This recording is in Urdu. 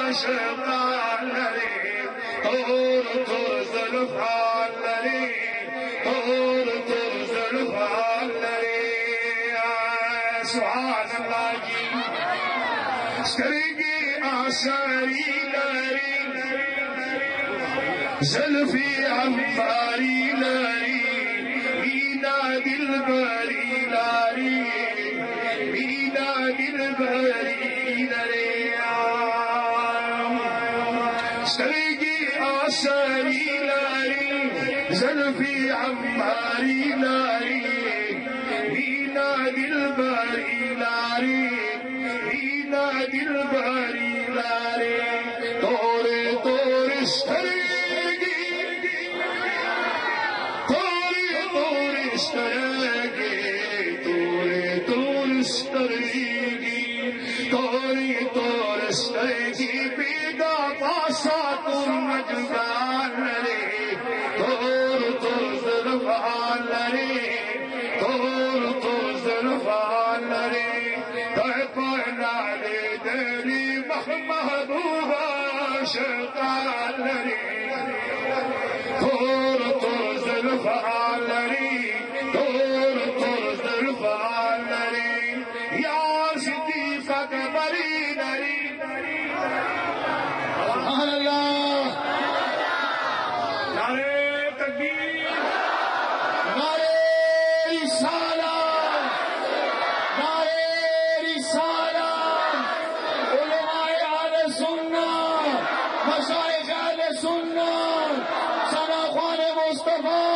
عاشقان لري طور طور زلفان لري طور طور زلفان لري سبحان الله جی سترگی آساری لري زلفی عنباری لري مینا دلبری لري مینا دلبری لري سترگی آساری لري زلفی عنباری لري مینا دلبری لري مینا دلبری لري طور طور سترگی طور طور سترگی طور طور سترگی طور طور سترگی پیدا پاسا تم مجدان لري طور طور زلفان لري طور طور زلفان لري طيبنا لدلي محبوبة عاشقان لري طور طور زلفان لري طور طور زلفان لري يا صديق اكبري لري سبحان الله نعرہ تکبیر نعرہ رسالت نعرہ رسالت علماء اہل سنت مشائخ اہل سنت ثناء خوان مصطفیٰ